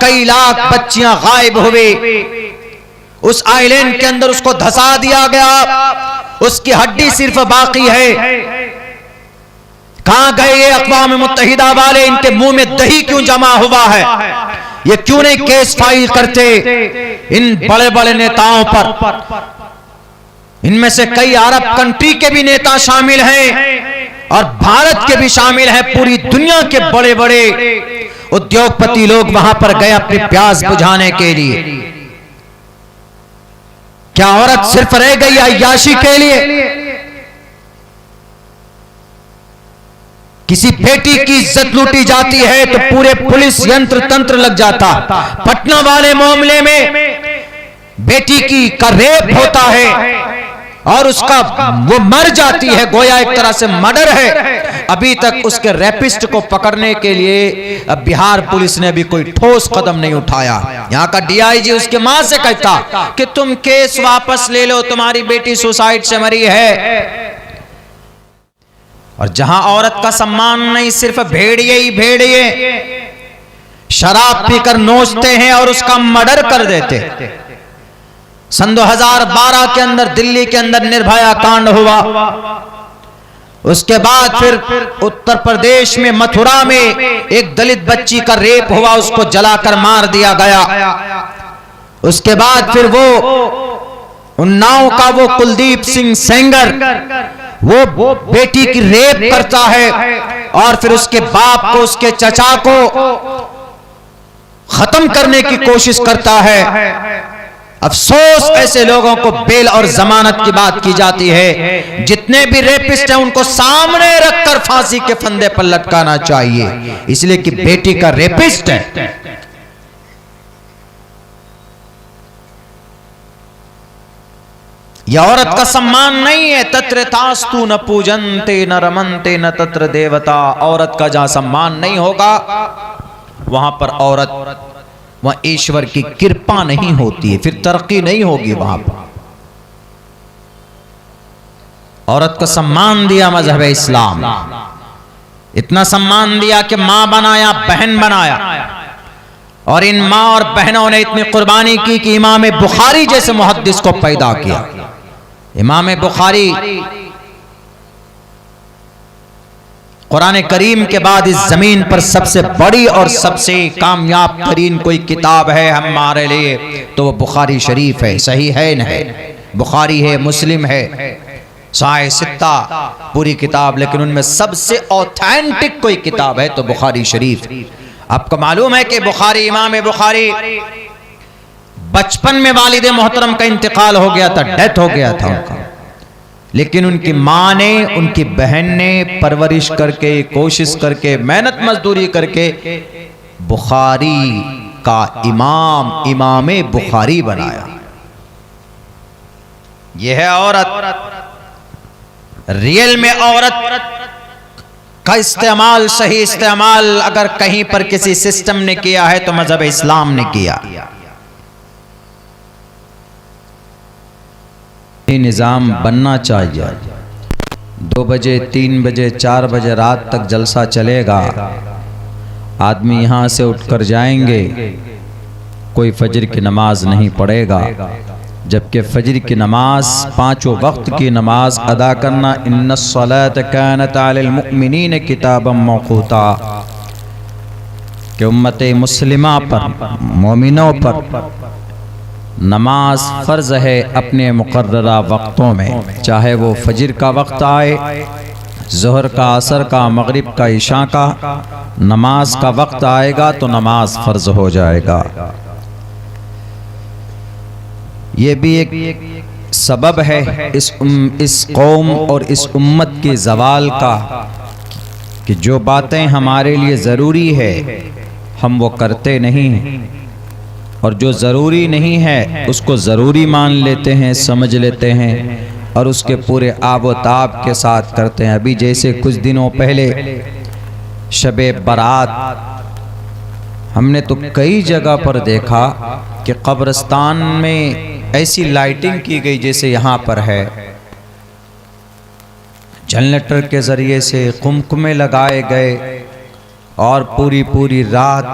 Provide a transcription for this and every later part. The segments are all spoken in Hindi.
कई लाख बच्चियां गायब हुए। उस आइलैंड के अंदर उसको धंसा दिया गया, उसकी हड्डी सिर्फ बाकी है। कहां गए ये अक़वाम मुत्तहिदा वाले? इनके मुंह में दही क्यों जमा हुआ है? ये क्यों नहीं केस फाइल करते इन बड़े बड़े नेताओं पर? इनमें से कई अरब कंट्री के भी नेता शामिल हैं और भारत के भी शामिल हैं। पूरी दुनिया के बड़े बड़े उद्योगपति लोग वहां पर गए अपनी प्यास बुझाने के लिए। क्या औरत सिर्फ रह गई अय्याशी के लिए? किसी बेटी की इज्जत लूटी जाती है तो पूरे पुलिस यंत्र तंत्र लग जाता। पटना वाले मामले में बेटी की का रेप होता है और उसका वो मर जाती है, गोया एक तरह से मर्डर है। अभी तक उसके रेपिस्ट को पकड़ने के लिए बिहार पुलिस ने भी कोई ठोस कदम नहीं उठाया। यहाँ का डीआईजी उसके मां से कहता कि तुम केस वापस ले लो, तुम्हारी बेटी सुसाइड से मरी है। और जहां औरत का सम्मान नहीं, सिर्फ भेड़िए ही भेड़िए शराब पीकर नोचते हैं और उसका मर्डर कर देते। सन 2012 के अंदर दिल्ली के अंदर निर्भया कांड हुआ। उसके बाद फिर उत्तर प्रदेश में मथुरा में एक दलित बच्ची का रेप हुआ, उसको जलाकर मार दिया गया। उसके बाद फिर वो उन्नाव का वो कुलदीप सिंह सेंगर वो बेटी की रेप करता है और फिर उसके बाप को, उसके चचा को खत्म करने की कोशिश करता है। अफसोस ऐसे लोगों को बेल और जमानत की बात की जाती है। जितने भी रेपिस्ट हैं उनको सामने रखकर फांसी के फंदे पर लटकाना चाहिए, इसलिए कि बेटी का रेपिस्ट है। यह औरत का सम्मान नहीं है। तत्र तास्तु न पूजन्ते न रमन्ते न तत्र देवता। औरत का जहां सम्मान नहीं होगा वहां पर औरत, वहां ईश्वर की कृपा नहीं होती है, फिर तरक्की नहीं होगी वहां पर। औरत को सम्मान दिया मजहब इस्लाम, इतना सम्मान दिया कि मां बनाया, बहन बनाया। और इन मां और बहनों ने इतनी कुर्बानी की कि इमाम बुखारी जैसे मुहद्दिस को पैदा किया। इमाम बुखारी कुरान करीम के बाद इस जमीन पर सबसे बड़ी और सबसे कामयाब तरीन कोई किताब है हमारे लिए तो वो बुखारी शरीफ है। सही है न है, बुखारी है, मुस्लिम है, साए सित्ता पूरी किताब, लेकिन उनमें सबसे ऑथेंटिक कोई किताब है तो बुखारी शरीफ। आपको मालूम है कि बुखारी, इमाम बुखारी बचपन में वालिदे मोहतरम का इंतकाल हो गया था, डेथ हो गया था उनका, लेकिन उनकी मां ने, उनकी बहन ने परवरिश करके, कोशिश करके, मेहनत मजदूरी करके बुखारी का इमाम बुखारी बनाया। यह है औरत। रियल में औरत का इस्तेमाल, सही इस्तेमाल अगर कहीं पर किसी सिस्टम ने किया है तो मजहब इस्लाम ने किया। निजाम बनना चाहिए। 2 बजे, 3 बजे, 4 बजे रात तक जलसा चलेगा। आदमी यहाँ से उठकर जाएंगे, कोई फजर की नमाज नहीं पढ़ेगा, जबकि फजर की नमाज, 5 वक्त की नमाज अदा करना, इन्नस्सलात कानत अलल मुमिनीन किताबम मौक़ूता, कि उम्मत मुस्लिमा पर, मोमिनों पर नमाज फ़र्ज़ है अपने मुक़र्ररा वक्तों में, चाहे वो फजर का वक्त आए, ज़ोहर का, असर का, मगरिब का, इशा का, नमाज का वक्त आएगा तो नमाज फ़र्ज़ हो जाएगा। ये भी एक सबब है इस कौम और इस उम्मत के ज़वाल का कि जो बातें हमारे लिए ज़रूरी है हम वो करते नहीं हैं, और जो ज़रूरी नहीं है उसको ज़रूरी मान लेते हैं, समझ लेते हैं और उसके पूरे आबो ताब के साथ करते हैं। अभी जैसे कुछ दिनों पहले शबे बारात, हमने तो कई जगह पर देखा कि कब्रिस्तान में ऐसी लाइटिंग की गई जैसे यहाँ पर है, जनरेटर के ज़रिए से कुमकुमे लगाए गए और पूरी रात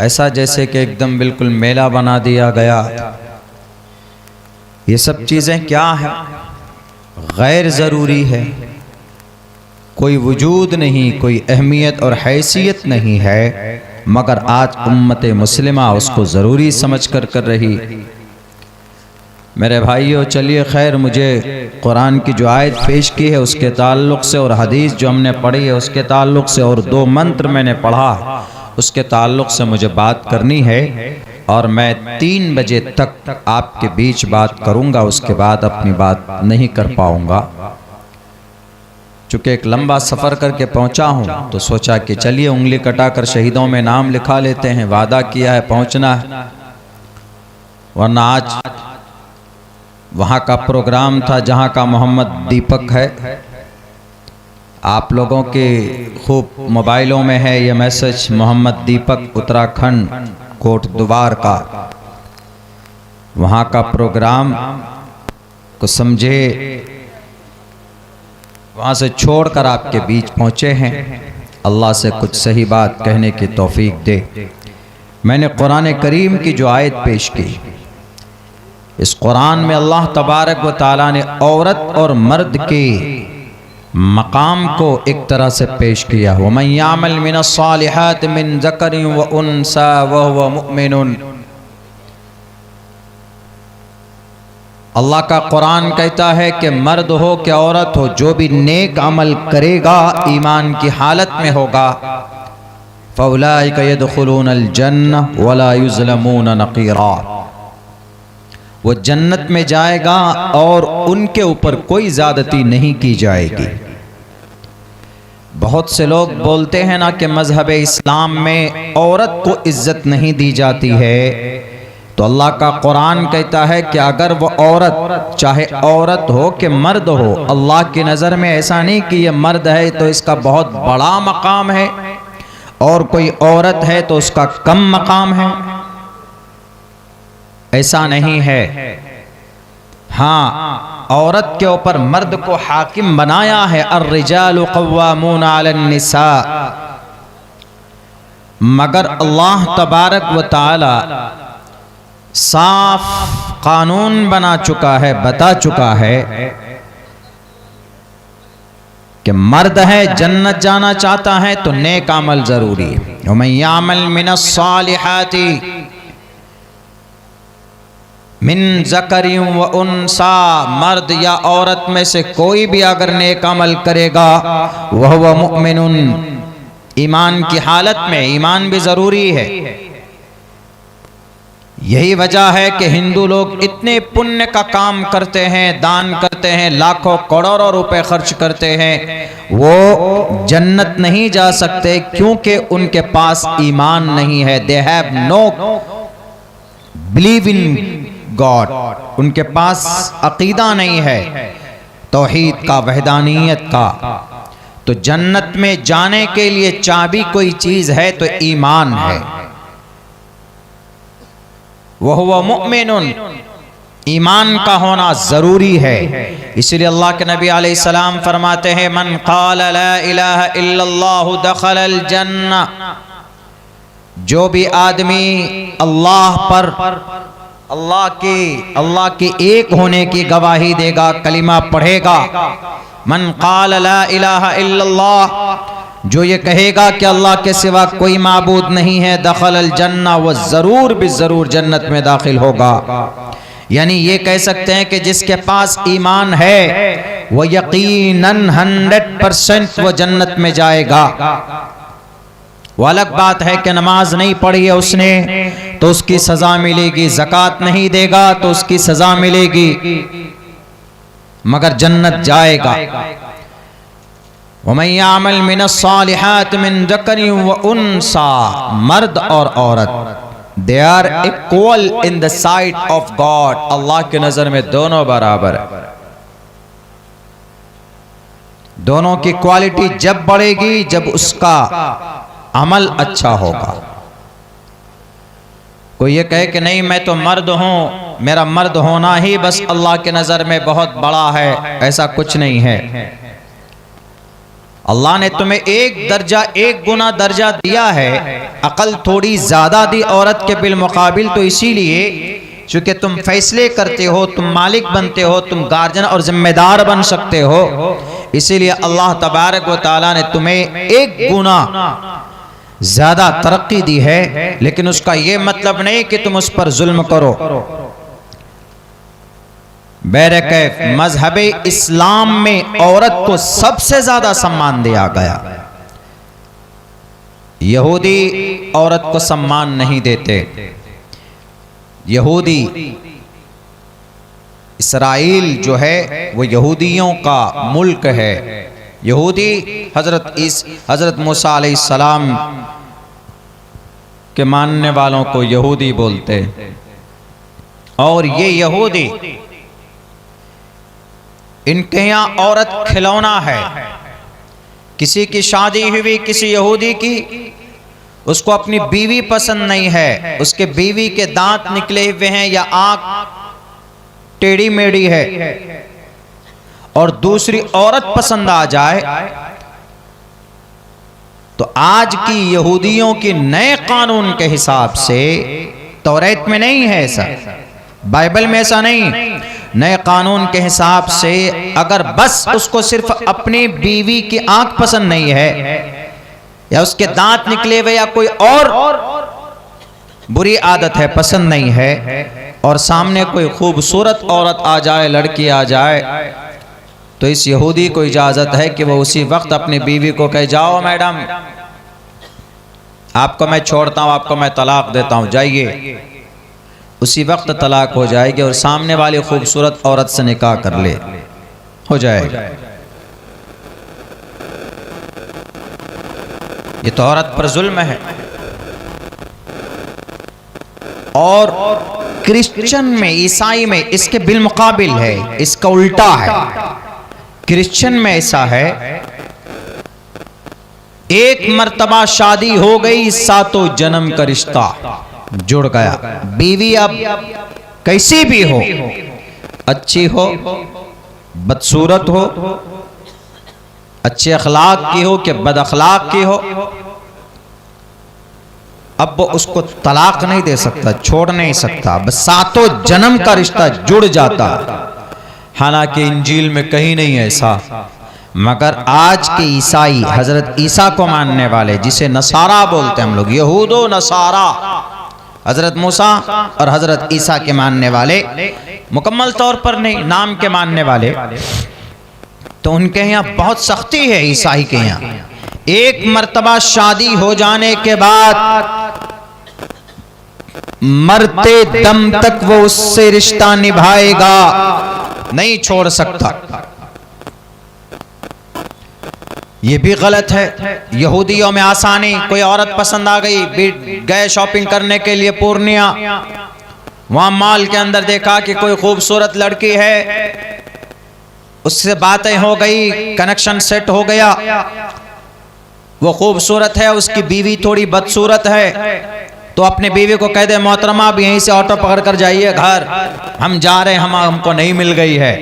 ऐसा जैसे कि एकदम बिल्कुल मेला बना दिया गया। ये सब चीज़ें क्या है? गैर ज़रूरी है, कोई वजूद नहीं, कोई अहमियत और हैसियत नहीं है, मगर आज उम्मत मुस्लिमा उसको ज़रूरी समझ कर रही। मेरे भाइयों, चलिए खैर, मुझे कुरान की जो आयत पेश की है उसके ताल्लुक़ से और हदीस जो हमने पढ़ी है उसके ताल्लुक़ से और 2 मंत्र मैंने पढ़ा उसके ताल्लुक़ से मुझे बात करनी है। और मैं 3 बजे तक आपके बीच बात करूँगा, उसके बाद अपनी बात नहीं कर पाऊँगा। चूँकि एक लंबा सफ़र करके पहुँचा हूँ तो सोचा कि चलिए उंगली कटाकर शहीदों में नाम लिखा लेते हैं। वादा किया है पहुँचना है, वरना आज वहाँ का प्रोग्राम था जहाँ का मोहम्मद दीपक है। आप लोगों के खूब मोबाइलों में है ये मैसेज, मोहम्मद दीपक उत्तराखंड कोटद्वार का, वहाँ का प्रोग्राम को समझे वहाँ से छोड़कर आपके बीच पहुँचे हैं। अल्लाह से कुछ सही बात कहने की तौफीक दे। मैंने कुरान करीम की जो आयत पेश की, इस कुरान में अल्लाह तबारक व तआला ने औरत और मर्द के मकाम को एक तरह से पेश किया। वमन यामल मिनस्सालिहात मिन ज़करिन व उन्सा वहुव मुमिनुन। अल्लाह का कुरान कहता है कि मर्द हो कि औरत हो, जो भी नेक अमल करेगा ईमान की हालत में होगा, फउलाइका यदखुलूनल जन्नह वला युज़लमून नक़ीरा, वो जन्नत में जाएगा और उनके ऊपर कोई ज़्यादती नहीं की जाएगी। बहुत से लोग बोलते हैं ना कि मज़हब इस्लाम में औरत को इज्जत नहीं दी जाती है, तो अल्लाह का कुरान कहता है कि अगर वो औरत, चाहे औरत हो कि मर्द हो, अल्लाह की नज़र में ऐसा नहीं कि ये मर्द है तो इसका बहुत बड़ा मकाम है और कोई औरत है तो उसका कम मकाम है, ऐसा नहीं है। हाँ, औरत के ऊपर मर्द को हाकिम बनाया है। अर्रिजालु क़व्वामून अलन्निसा, मगर अल्लाह तबारक व तआला साफ कानून बना चुका है, बता चुका है कि मर्द है जन्नत जाना चाहता है तो नेक अमल जरूरी है। वमन यामल मिनस्सालिहाति मिन ज़करिन व उन्सा, मर्द या औरत में से कोई भी अगर नेक अमल करेगा, वहुव मुमिनुन, ईमान की हालत में, ईमान भी ज़रूरी है। यही वजह है कि हिंदू लोग इतने पुण्य का काम करते हैं, दान करते हैं, लाखों करोड़ों रुपए खर्च करते हैं, वो जन्नत नहीं जा सकते क्योंकि उनके पास ईमान नहीं है। They have know believe in God, उनके पास अकीदा नहीं है तौहीद का, वहदानियत का। तो जन्नत में जाने के लिए चाबी कोई चीज है तो ईमान है। वहुव मुमिनुन, ईमान का होना जरूरी है। इसलिए अल्लाह के नबी अलैहिस्सलाम फरमाते हैं, मन क़ाल ला इलाहा इल्लल्लाहु दखलल जन्नह, जो भी आदमी अल्लाह के एक होने की गवाही देगा, कलिमा पढ़ेगा, मन क़ाल ला इलाहा इल्लल्लाह, जो ये कहेगा कि अल्लाह के सिवा कोई माबूद नहीं है, दखलल जन्नह, वो जरूर भी जरूर जन्नत में दाखिल होगा। यानी ये कह सकते हैं कि जिसके पास ईमान है वो यकीनन 100% वो जन्नत में जाएगा। वो अलग बात है कि नमाज नहीं पढ़ी है उसने तो उसकी सजा मिलेगी, ज़कात नहीं देगा तो उसकी सजा मिलेगी, मगर जन्नत जाएगा। वमन यामल मिनस्सालिहात मिन ज़करिन व उन्सा, मर्द और औरत they are equal in the sight of God, अल्लाह के नजर में दोनों बराबर है। दोनों की क्वालिटी जब बढ़ेगी जब उसका अमल अच्छा होगा। कोई ये कहे कि नहीं मैं तो मर्द हूं, मेरा मर्द होना ही बस अल्लाह के नजर में बहुत बड़ा है, ऐसा कुछ नहीं है। अल्लाह ने तुम्हें एक दर्जा, एक गुना दर्जा दिया है, अकल थोड़ी ज्यादा दी औरत के बिलमुकाबिल, तो इसीलिए चूंकि तुम फैसले करते हो, तुम मालिक बनते हो, तुम गार्जियन और जिम्मेदार बन सकते हो, इसीलिए अल्लाह तबारक व तआला ने तुम्हें एक गुना ज्यादा तरक्की दी है। लेकिन उसका यह मतलब नहीं कि तुम उस पर जुल्म करो। बहरकैफ मजहब इस्लाम में औरत को सबसे ज्यादा सम्मान दिया गया। यहूदी औरत को सम्मान नहीं देते। यहूदी इस्राइल जो है वो यहूदियों का मुल्क है। यहूदी हजरत मूसा अलैहिस्सलाम के मानने वालों को यहूदी बोलते, और ये यहूदी, इनके यहाँ औरत खिलौना है। किसी की शादी हुई किसी यहूदी की, उसको अपनी बीवी पसंद नहीं है, उसके बीवी के दांत निकले हुए हैं या आंख टेढ़ी मेढ़ी है, और दूसरी औरत पसंद आ जाए, तो आज की यहूदियों की नए कानून के हिसाब से, तौरात में नहीं है ऐसा, बाइबल में ऐसा नहीं, नए कानून के हिसाब से अगर बस उसको सिर्फ अपनी बीवी की आंख पसंद नहीं है, या उसके दांत निकले हुए या कोई और बुरी आदत है पसंद नहीं है, और सामने कोई खूबसूरत औरत आ जाए, लड़की आ जाए, तो इस यहूदी को इजाजत है कि वो उसी वक्त अपनी बीवी को कहे, जाओ मैडम, आपको मैं छोड़ता हूं, आपको मैं तलाक देता हूं, जाइए। उसी वक्त तलाक हो जाएगी और सामने वाली खूबसूरत औरत से निकाह कर ले, हो जाएगा। ये तो औरत पर जुल्म है। और क्रिश्चियन में, ईसाई में इसके बिलमुकाबिल है, इसका उल्टा है। क्रिश्चियन में ऐसा है, एक मर्तबा शादी हो गई, सातों जन्म का रिश्ता जुड़ गया। बीवी अब कैसी भी हो, अच्छी हो, बदसूरत हो, अच्छे अखलाक की हो कि बद अखलाक की हो, अब वो उसको तलाक नहीं दे सकता, छोड़ नहीं सकता, बस सातों जन्म का रिश्ता जुड़ जाता। हालांकि इंजील में कहीं नहीं ऐसा, मगर आज के ईसाई, हजरत ईसा को मानने वाले, जिसे नसारा बोलते हैं हम लोग, यहूदो नसारा, हजरत मूसा और हजरत ईसा के मानने वाले, मुकम्मल तौर पर नहीं, नाम के मानने वाले, तो उनके यहाँ बहुत सख्ती है। ईसाई के यहाँ एक मर्तबा शादी हो जाने के बाद मरते दम तक वो उससे रिश्ता निभाएगा, नहीं छोड़ सकता। ये भी गलत है। यहूदियों में आसानी, कोई औरत पसंद आ गई, गए शॉपिंग करने के लिए पूर्णिया, वहां मॉल के अंदर देखा कि कोई खूबसूरत लड़की है, उससे बातें हो गई, कनेक्शन सेट हो गया, वो खूबसूरत है, उसकी बीवी थोड़ी बदसूरत है, तो अपने बीवी को कह दे, मोहतरमा अब यहीं से ऑटो पकड़ कर जाइए घर, हम जा रहे हैं, हमको नहीं मिल गई है।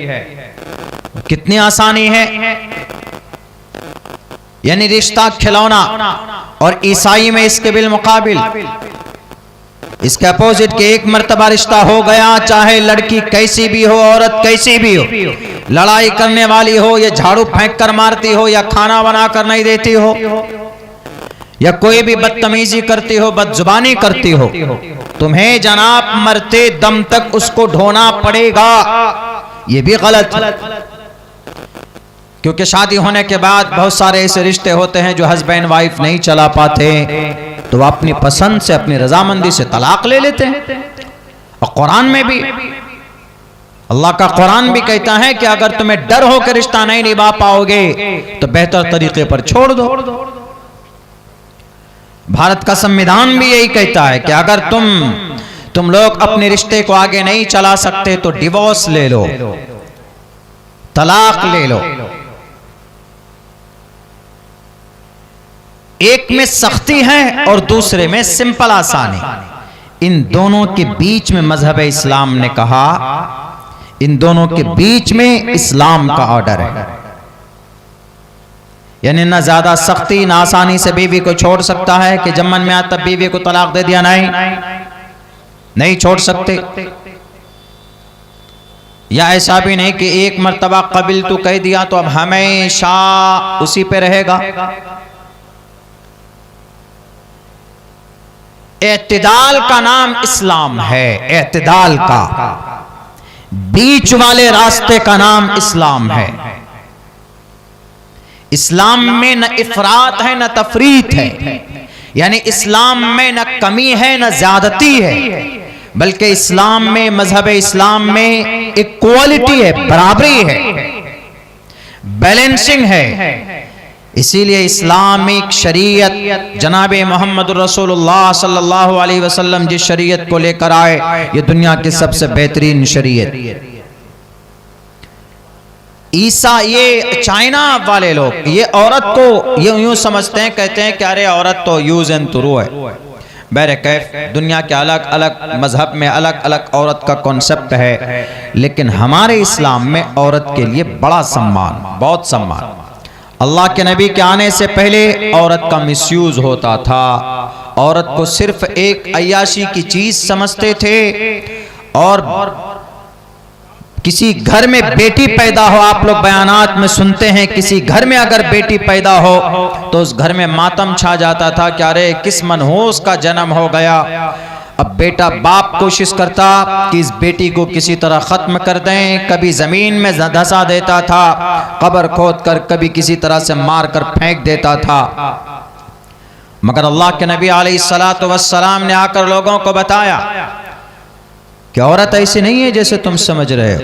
कितनी आसानी है। यानी रिश्ता खिलौना। और ईसाई में इसके बिलमुकाबिल, इसके अपोजिट के एक मर्तबा रिश्ता हो गया, चाहे लड़की कैसी भी हो, औरत कैसी भी हो, लड़ाई करने वाली हो, या झाड़ू फेंक कर मारती हो, या खाना बना कर नहीं देती हो, या कोई भी बदतमीजी करती हो, बदजुबानी करती हो, तुम्हें जनाब मरते दम तक उसको ढोना पड़ेगा। ये भी गलत, क्योंकि शादी होने के बाद बहुत सारे ऐसे रिश्ते होते हैं जो हस्बैंड वाइफ नहीं चला पाते, तो वह अपनी पसंद से, अपनी रजामंदी से तलाक ले लेते हैं। और कुरान में भी, अल्लाह का कुरान भी कहता है कि अगर तुम्हें डर हो कि रिश्ता नहीं निभा पाओगे तो बेहतर तरीके पर छोड़ दो। भारत का संविधान भी यही कहता है कि अगर तुम लोग अपने रिश्ते को आगे नहीं चला सकते तो डिवोर्स ले लो, तलाक ले लो। एक में सख्ती है और दूसरे में सिंपल आसानी। इन दोनों के बीच में मजहब इस्लाम ने कहा, इन दोनों के बीच में इस्लाम का ऑर्डर है यानी ना ज्यादा सख्ती, ना आसानी से बीवी को छोड़ सकता है कि जब मन में आता तब बीवी को तलाक दे दिया, नहीं छोड़ सकते। या ऐसा भी नहीं कि एक मर्तबा कबिल तू कह दिया तो अब हमेशा उसी पे रहेगा। एतदाल का नाम इस्लाम है, एतदाल का, बीच वाले रास्ते का नाम इस्लाम है। इस्लाम में न इफरात है न तफरीत है, यानी इस्लाम में न कमी है न ज्यादती है, बल्कि इस्लाम में, मजहब इस्लाम में इक्वालिटी है, बराबरी है, बैलेंसिंग है। इसीलिए इस्लामिक शरीयत जनाब मोहम्मद रसूलुल्लाह सल्लल्लाहु अलैहि वसल्लम जिस शरीयत को लेकर आए, ये दुनिया की सबसे बेहतरीन शरीयत। ईसा, ये चाइना वाले लोग ये औरत को यूं समझते हैं, कहते हैं कि अरे औरत तो यूज एंड थ्रू है। बहरकैफ दुनिया के अलग अलग मजहब में अलग अलग औरत का कॉन्सेप्ट है, लेकिन हमारे इस्लाम में औरत के लिए बड़ा सम्मान, बहुत सम्मान। अल्लाह के नबी के आने से पहले औरत का मिसयूज होता था, औरत को सिर्फ एक अय्याशी की चीज समझते थे। और किसी घर में बेटी पैदा हो, आप लोग बयानात में सुनते हैं, किसी घर में अगर बेटी पैदा हो तो उस घर में मातम छा जाता था कि अरे किस मनहूस का जन्म हो गया। अब बेटा बाप कोशिश करता कि इस बेटी को किसी तरह खत्म कर दें, कभी जमीन में धंसा देता था, कब्र खोद कर कभी किसी तरह से मार कर फेंक देता था। मगर अल्लाह के नबी अलैहिस्सलातु वस्सलाम ने आकर लोगों को बताया कि औरत ऐसी नहीं है जैसे तुम समझ रहे हो।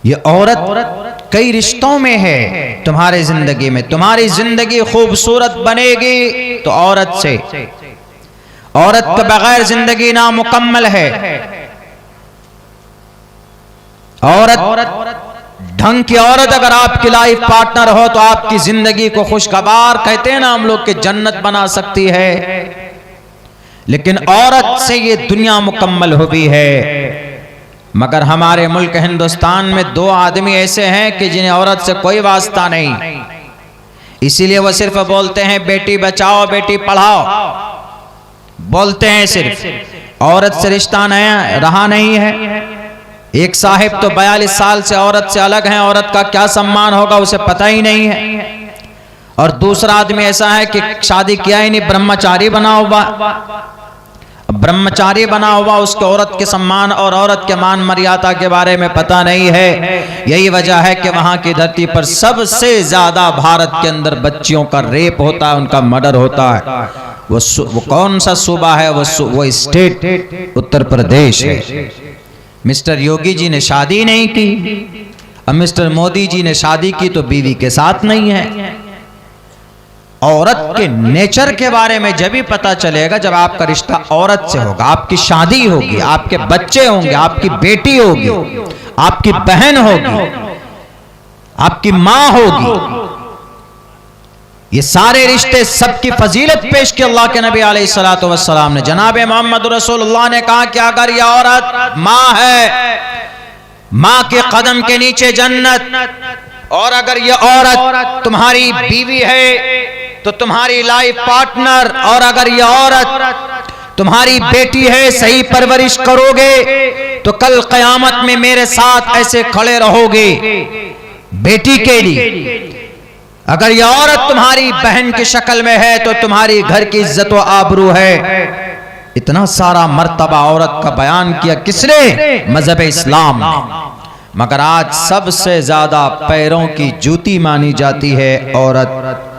ये औरत कई रिश्तों में है तुम्हारे जिंदगी में। तुम्हारी जिंदगी खूबसूरत बनेगी तो औरत से, औरत के बगैर जिंदगी नामुकम्मल है। औरत ढंग की औरत अगर आपकी लाइफ पार्टनर हो तो आपकी जिंदगी को खुशगवार, कहते हैं ना हम लोग, कि जन्नत बना सकती है। लेकिन औरत से ये दुनिया मुकम्मल हुई है। मगर हमारे मुल्क हिंदुस्तान में दो आदमी ऐसे हैं कि जिन्हें औरत से कोई वास्ता नहीं, इसीलिए वो सिर्फ बोलते हैं बेटी बचाओ बेटी पढ़ाओ, बोलते हैं, सिर्फ औरत से रिश्ता नया रहा नहीं है। एक साहिब तो 42 साल से औरत से अलग हैं, औरत का क्या सम्मान होगा उसे पता ही नहीं है। और दूसरा आदमी ऐसा है कि शादी किया ही नहीं, ब्रह्मचारी बना हुआ। ब्रह्मचारी बना हुआ उसके औरत के सम्मान और औरत के मान मर्यादा के बारे में पता नहीं है। यही वजह है कि वहां की धरती पर सबसे ज्यादा भारत के अंदर बच्चियों का रेप होता है, उनका मर्डर होता है। वो कौन सा सूबा है? वो स्टेट उत्तर प्रदेश है। मिस्टर योगी जी ने शादी नहीं की, अब मिस्टर मोदी जी ने शादी की तो बीवी के साथ नहीं है। औरत के नेचर के बारे में जब भी पता चलेगा जब आपका रिश्ता औरत से होगा, आपकी शादी होगी, आपके बच्चे होंगे, आपकी बेटी होगी, आपकी बहन होगी, आपकी मां होगी। ये सारे रिश्ते सबकी फजीलत पेश की अल्लाह के नबी अलैहिस्सलातु वस्सलाम ने। जनाब मोहम्मद रसूलुल्लाह ने कहा कि अगर ये औरत मां है, मां के कदम के नीचे जन्नत, और अगर ये औरत तुम्हारी बीवी है तो तुम्हारी लाइफ पार्टनर, और अगर ये औरत तुम्हारी बेटी है, सही परवरिश करोगे तो कल क़यामत में मेरे साथ ऐसे खड़े रहोगे बेटी के लिए। अगर ये औरत तुम्हारी बहन की शक्ल में है तो तुम्हारी घर की इज्जत व आबरू है। इतना सारा मर्तबा औरत का बयान किया किसने? मजहब इस्लाम ने। मगर आज सबसे ज्यादा पैरों की जूती मानी जाती है औरत।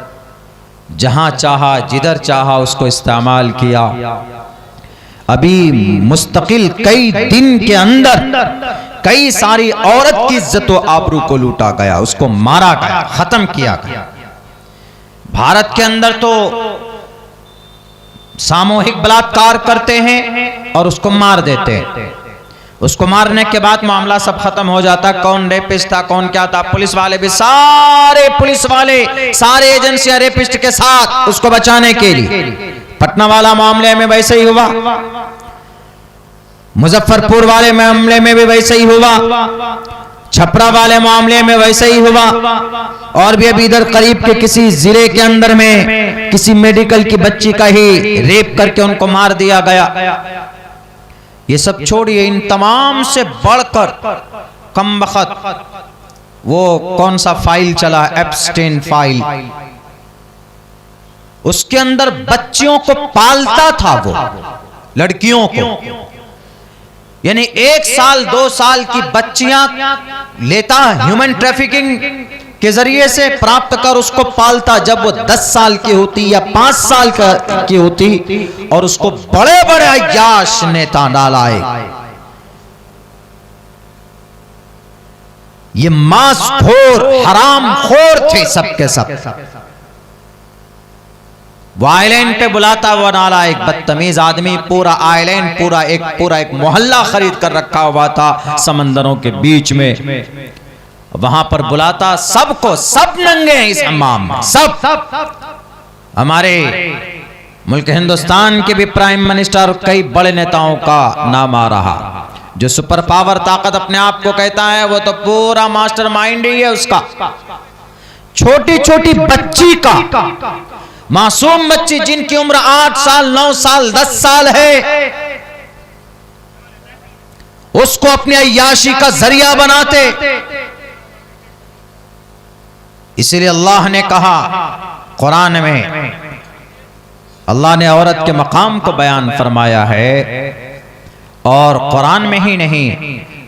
जहां चाहा जिधर चाहा उसको इस्तेमाल किया। अभी मुस्तकिल कई दिन के अंदर कई सारी औरत की इज्जत व आबरू को लूटा गया, उसको मारा गया, खत्म किया गया। भारत के अंदर तो सामूहिक बलात्कार करते हैं और उसको मार देते हैं। उसको मारने के बाद मामला सब खत्म हो जाता। कौन रेपिस्ट था, कौन क्या था, पुलिस वाले भी, सारे पुलिस वाले, सारे एजेंसियां रेपिस्ट के साथ उसको बचाने के लिए। पटना वाला मामले में वैसे ही हुआ, मुजफ्फरपुर वाले मामले में भी वैसे ही हुआ, छपरा वाले मामले में वैसे ही हुआ, और भी अभी इधर करीब के किसी जिले के अंदर में किसी मेडिकल की बच्ची का ही रेप करके उनको मार दिया गया। ये सब छोड़िए, इन तमाम से बढ़कर कमबख्त वो कौन सा फाइल चला, एप्स्टेन फाइल, उसके अंदर बच्चियों को पालता था वो, लड़कियों को, यानी 1 साल 2 साल की बच्चियां लेता, ह्यूमन ट्रैफिकिंग के जरिए से प्राप्त कर उसको पालता। जब वो 10 साल की होती या 5 साल की होती, और उसको बड़े बड़े अय्याश नेता डालाए। ये मांसखोर हरामखोर थे सबके सब। वो आइलैंड पे बुलाता हुआ नालायक बदतमीज आदमी, पूरा आइलैंड पूरा एक मोहल्ला खरीद कर रखा हुआ था समंदरों के बीच में, वहां पर बुलाता सबको, सब नंगे हैं इस हमाम में, सब। हमारे मुल्क हिंदुस्तान के भी प्राइम मिनिस्टर, कई बड़े नेताओं का नाम आ रहा। जो सुपर पावर ताकत अपने आप को कहता है, वो तो पूरा मास्टरमाइंड ही है उसका। छोटी छोटी बच्ची का, मासूम बच्ची जिनकी उम्र 8 साल 9 साल 10 साल है, उसको अपनी अय्याशी का जरिया बनाते। इसलिए अल्लाह ने कहा कुरान में, अल्लाह ने औरत के मकाम को बयान फरमाया है, और कुरान में ही नहीं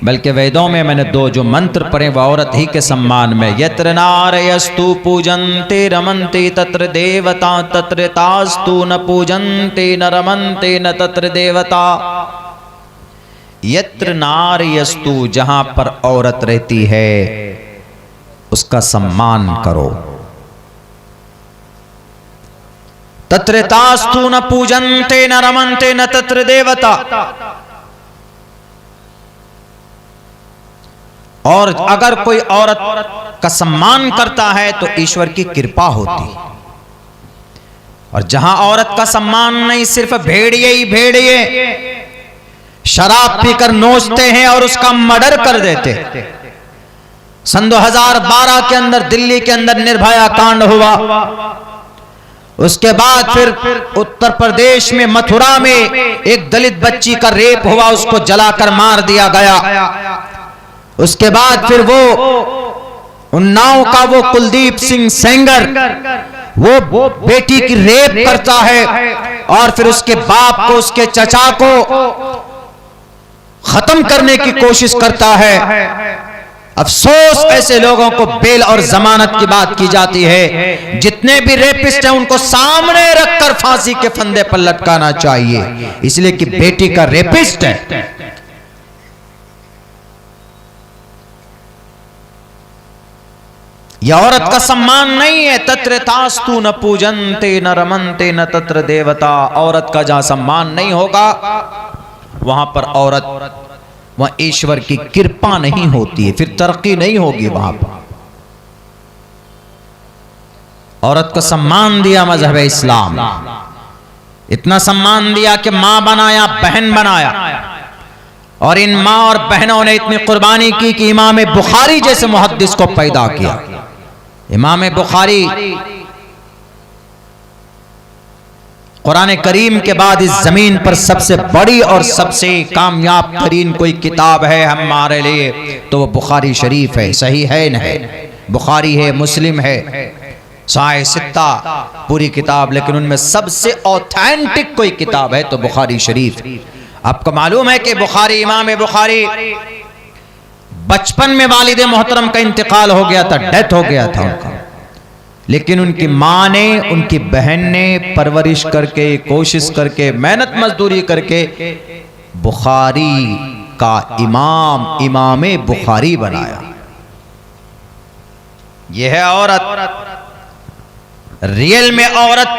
बल्कि वेदों में मैंने 2 जो मंत्र पढ़े वो औरत ही के सम्मान में। यत्र नारयस्तु पूजन्ते रमन्ते तत्र देवता, तत्र तास्तु न पूजन्ते न रमन्ते न तत्र देवता। यत्र नारयस्तु, जहां पर औरत रहती है उसका सम्मान करो। तत्र तास्तु न पूजन्ते न रमन्ते न तत्र देवता। और अगर कोई औरत का सम्मान करता है तो ईश्वर की कृपा होती। और जहां औरत का सम्मान नहीं, सिर्फ भेड़िए ही भेड़िए शराब पीकर नोचते हैं और उसका मर्डर कर देते। सन 2012 के अंदर दिल्ली के अंदर निर्भया कांड हुआ, उसके बाद फिर उत्तर प्रदेश में मथुरा में एक दलित बच्ची का रेप हुआ, उसको जलाकर मार दिया गया। उसके बाद फिर वो उन्नाव का वो कुलदीप सिंह सेंगर, वो बेटी की रेप करता है और फिर उसके बाप को, उसके चचा को खत्म करने की कोशिश करता है। अफसोस, ऐसे लोगों को बेल और जमानत की बात की जाती है। जितने भी रेपिस्ट हैं उनको सामने रखकर फांसी के फंदे पर लटकाना चाहिए, इसलिए कि बेटी का रेपिस्ट है। यह औरत का सम्मान नहीं है। तत्र तास्तु न पूजन्ते न रमन्ते न तत्र देवता। औरत का जहां सम्मान नहीं होगा वहां पर औरत, वहां ईश्वर की कृपा नहीं होती है, फिर तरक्की नहीं होगी वहां पर। औरत को सम्मान दिया मजहब इस्लाम, इतना सम्मान दिया कि मां बनाया, बहन बनाया, और इन मां और बहनों ने इतनी कुर्बानी की कि इमाम बुखारी जैसे मुहद्दिस को पैदा किया। इमाम बुखारी कुरान करीम के बाद इस जमीन पर सबसे बड़ी और सबसे कामयाब तरीन कोई किताब है हमारे लिए तो वो बुखारी शरीफ है। सही है न है, बुखारी है, मुस्लिम है, साए सित्ता पूरी किताब, लेकिन उनमें सबसे ऑथेंटिक कोई किताब है तो बुखारी शरीफ। आपको मालूम है कि बुखारी, इमाम बुखारी बचपन में वालिद मोहतरम का इंतकाल हो गया था, डेथ हो गया था उनका, लेकिन उनकी माँ ने, उनकी बहन ने परवरिश करके, कोशिश करके, मेहनत मजदूरी करके बुखारी का इमाम बुखारी बनाया। यह है औरत। रियल में औरत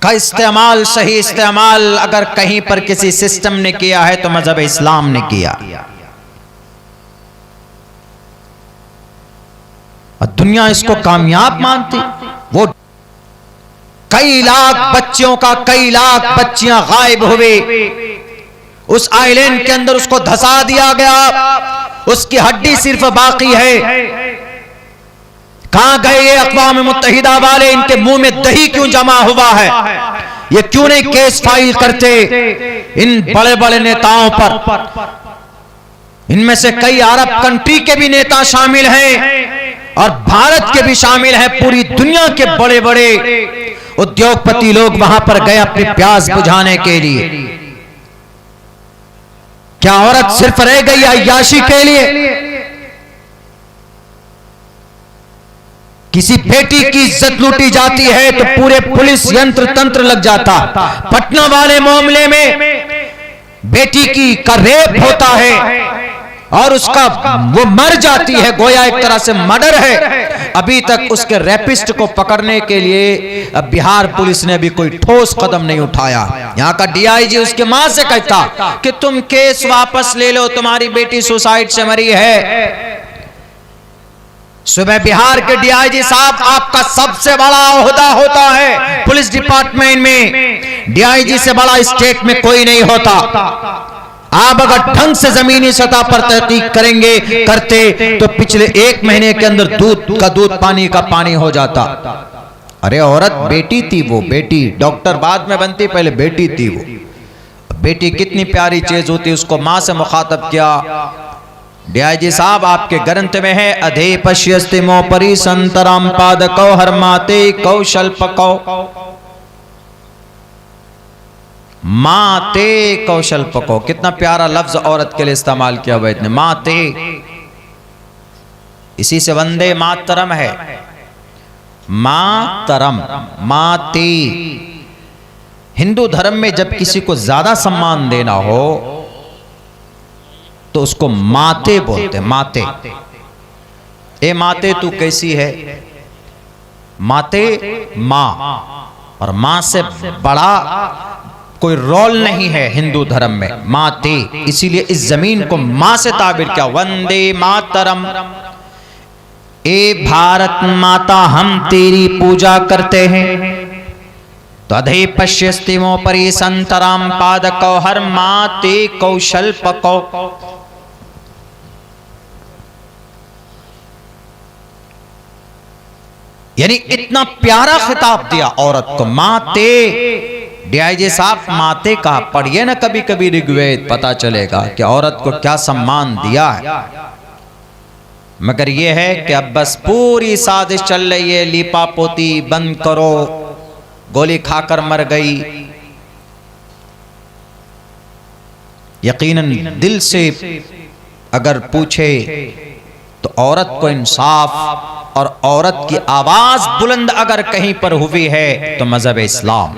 का इस्तेमाल, सही इस्तेमाल अगर कहीं पर किसी सिस्टम ने किया है तो मजहब इस्लाम ने किया। और दुनिया इसको कामयाब मानती। वो कई लाख बच्चियों का, कई लाख बच्चियां गायब हुए, उस आइलैंड के अंदर उसको धंसा दिया गया, उसकी हड्डी सिर्फ बाकी है। कहां गए ये अक़वाम मुत्तहिदा वाले? इनके मुंह में दही क्यों जमा हुआ है? ये क्यों नहीं केस फाइल करते इन बड़े बड़े नेताओं पर? इनमें से कई अरब कंट्री के भी नेता शामिल हैं और भारत के भी शामिल हैं। पूरी दुनिया के बड़े बड़े उद्योगपति लोग वहां पर गए अपनी प्यास बुझाने के लिए। क्या औरत सिर्फ रह गई अय्याशी के लिए? किसी बेटी की इज्जत लूटी जाती है तो पूरे पुलिस यंत्र तंत्र लग जाता। पटना वाले मामले में बेटी की का रेप होता है और उसका वो मर जाती है, गोया एक तरह से मर्डर है। अभी तक उसके रेपिस्ट को पकड़ने के लिए अब बिहार पुलिस ने अभी कोई ठोस कदम नहीं उठाया। यहाँ का डीआईजी उसके मां से कहता कि तुम केस वापस ले लो, तुम्हारी बेटी सुसाइड से मरी है। सुबह बिहार के डीआईजी साहब, आपका सबसे बड़ा ओहदा होता है पुलिस डिपार्टमेंट में, डीआईजी से बड़ा स्टेट में कोई नहीं होता। आप अगर ढंग से जमीनी सतह पर तहकीक करते तो पिछले 1 महीने के अंदर दूध का दूध, पानी का पानी हो जाता। अरे औरत बेटी थी, वो बेटी डॉक्टर बाद में बनती, पहले बेटी थी। वो बेटी कितनी प्यारी चीज होती, उसको मां से मुखातब किया। डीआईजी साहब, आपके ग्रंथ में है अधे पश्यस्तिमो परि संतराम पादकौ हरमाते कौशल्पकौ, माते कौशल्पको। कितना प्यारा लफ्ज औरत के लिए इस्तेमाल किया हुआ इतने, माते। इसी से वंदे मातरम है, मातरम, माते। हिंदू धर्म में जब किसी को ज्यादा सम्मान देना हो तो उसको माते बोलते, माते। ए माते तू कैसी है? माते मां, और मां से बड़ा कोई रोल नहीं है हिंदू धर्म में, माते। इसीलिए इस जमीन को मां से ताबिर किया, वंदे मातरम। ए भारत माता, हम तेरी पूजा करते हैं। तो अधे पश्यस्तिमो परि संतराम पादकौ हर माते कौशल्पकौ। यानी इतना प्यारा खिताब दिया औरत को, माते। डीआईजी साहब, माते का पढ़िए ना कभी कभी ऋग्वेद, पता चलेगा कि औरत को क्या सम्मान दिया है। मगर यह है कि अब बस पूरी साजिश चल रही है, लीपा पोती बंद करो, गोली खाकर मर गई। यकीनन दिल से अगर पूछे तो औरत को इंसाफ और औरत की आवाज बुलंद अगर कहीं पर हुई है तो मजहब इस्लाम।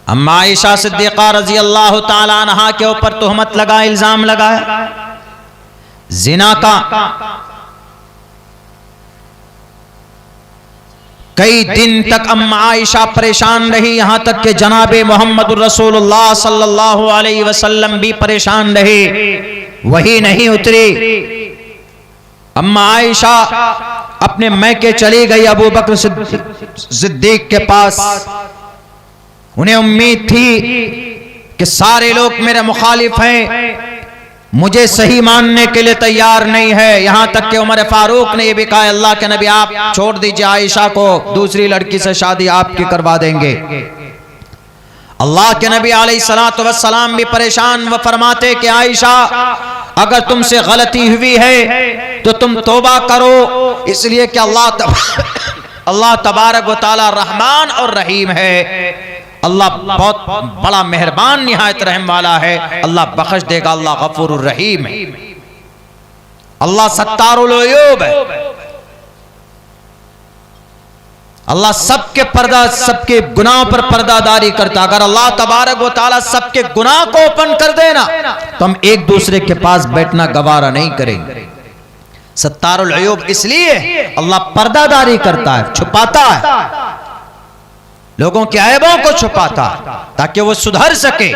अम्मा आयशा सिद्दीक़ा रज़ी अल्लाह ताला अन्हा के ऊपर तोहमत लगा, इल्जाम लगाया जिना का। कई दिन तक अम्मा आयशा परेशान रही, यहां तक कि जनाबे मोहम्मद रसूलुल्लाह सल्लल्लाहु अलैहि वसल्लम भी परेशान रहे, वही नहीं उतरी। अम्मा आयशा अपने मैके चली गई अबू बकर सिद्दीक के पास। उन्हें उम्मीद थी कि सारे लोग मेरे मुखालिफ हैं, मुझे सही मानने के लिए तैयार नहीं है। यहां तक कि उमर फारूक ने यह भी कहा, अल्लाह के नबी आप छोड़ दीजिए आयशा को, दूसरी लड़की से शादी आपकी करवा देंगे। अल्लाह के नबी अलैहिस्सलातु वस्सलाम भी परेशान, व फरमाते कि आयशा अगर तुमसे गलती हुई है तो तुम तौबा करो, इसलिए कि अल्लाह तबारक व तआला रहमान और रहीम है। अल्लाह बहुत बड़ा मेहरबान निहायत रहम वाला है, अल्लाह बख्श देगा, अल्लाह गफूरुर रहीम है, अल्लाह सत्तारुल अयूब है, अल्लाह सबके पर्दा, सबके गुनाहों पर पर्दादारी करता। अगर अल्लाह तबारक व तआला सबके गुनाह को ओपन कर देना तो हम एक दूसरे के पास बैठना गवारा नहीं करेंगे। सत्तारुल अयूब इसलिए अल्लाह पर्दादारी करता है, छुपाता है, लोगों के ऐबों को छुपाता ताकि वो सुधर सके।